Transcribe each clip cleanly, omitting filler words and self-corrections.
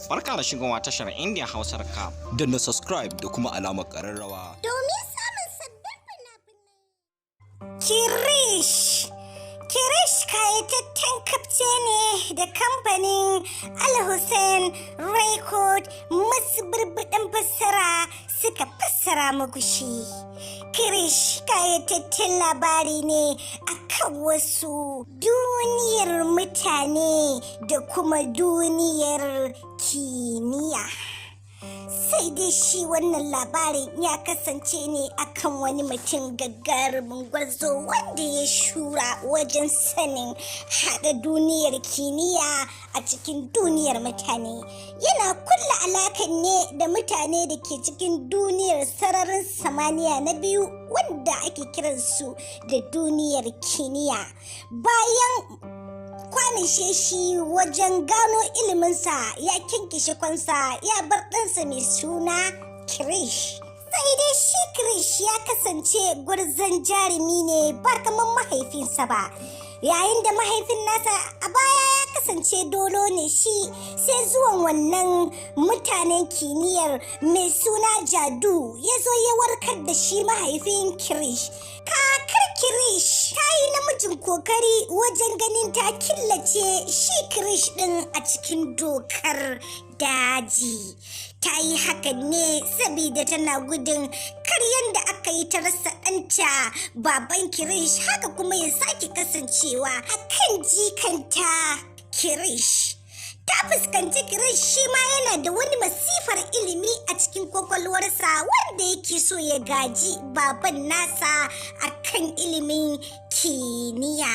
Barka da shigowa tashar India Hausa recap. Danna subscribe da kuma alamar ƙararrawa domin samun sabbin fina-finai. Kireesh kayataccen kafce ne da kamfanin Al Record masu burbuɗin fassara suka fassara muku shi. Kireesh kayataccen labari ne akan wasu duniyar mutane da kuma duniyar kimiyya. Sai dai shi wannan labarin ya kasance ne akan wani mutum gagarumin gwarzo wanda ya shura wajen sanin haɗa duniyar kimiyya a cikin duniyar mutane. Yana kulla alakan ne da mutane da ke cikin duniyar sararin samaniya na biyu wanda ake kiransu da duniyar kimiyya. Bayan kwanishe shi wajen gano iliminsa ya kinkishe kwansa ya bar ɗansa mai suna kireesh. Sai dai shi kireesh ya kasance gwarzon jarumi ne ba kamar mahaifinsa ba. Yayin da mahaifin nasa a baya ya kasance dolo ne shi, sai zuwan wannan mutanen kimiyyar mai suna jadu ya zo ya warkar da shi mahaifin kireesh. Kakar kireesh ta yi namijin kokari wajen ganin ta killace shi kireesh ɗin a cikin dokar daji. Ta yi hakan ne saboda tana gudun karyar da aka yi ta rasa ɗanta baban kireesh, haka kuma ya sake kasancewa a kan jikanta kireesh. Ta fuskanci kireesh shi ma yana da wani masifar ilimi a cikin kwakwalwarsa wanda yake so ya gaji baban nasa a kan ilimin kimiyya.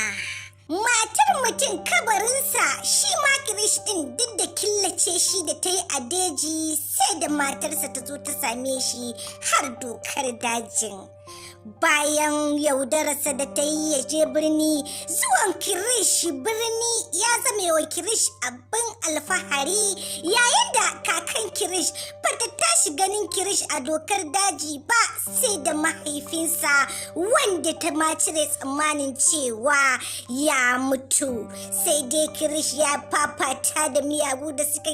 Matar mutum kabarinsa shi ma kireesh ɗin duk da killace shi da ta yi a daji sai da matarsa ta zo ta same shi har dokar dajin. Bayan yaudararsa da ta yi ya je birni, zuwan kireesh birni ya zame wa kireesh abin alfahari, yayin da kakan kireesh bata tashi ganin kireesh a dokar daji ba sai da mahaifinsa wanda ta ma cire tsammanin cewa ya mutu. Sai dai kireesh ya fafata da miyagu da suka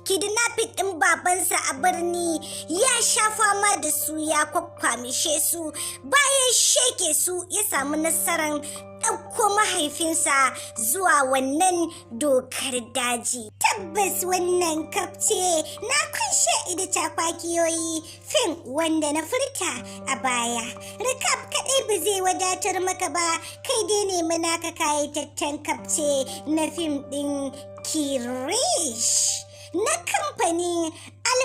kidnapping ɗin babansa a birni, ya sha fama da su ya kwakwamishe su. Bayan sheke su ya samu nasarar ɗauko mahaifinsa zuwa wannan dokar daji. Tabbas wannan kafce na kunshe da takwakiyoyi fim wanda na furta a baya. Recap kaɗai ba zai wadatar maka ba, kai dai ne mana ka kayataccen kafce na fim ɗin kireesh na kamfanin Al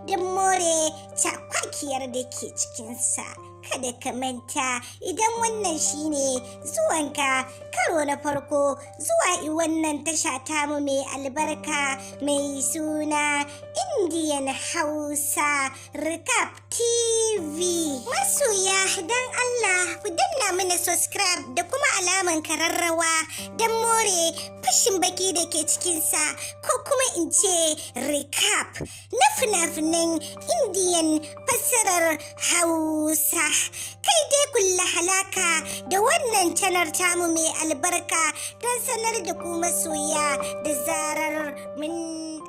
da more cakwakiyar da ke cikinsa. Kada ka manta, idan wannan shine zuwanka karo na farko zuwa wannan tasha tamu mai albarka mai suna Indian Hausa recapTV. Masoya don Allah ku danna mana subscribe da kuma alaman kararrawa don more fashin baki da ke cikinsa, ko kuma in ce recap na fina-finan Indian fassarar Hausa. Kai dai kulla halaka da wannan channel tamu mai albarka don sanar da ku masoya da zarar mun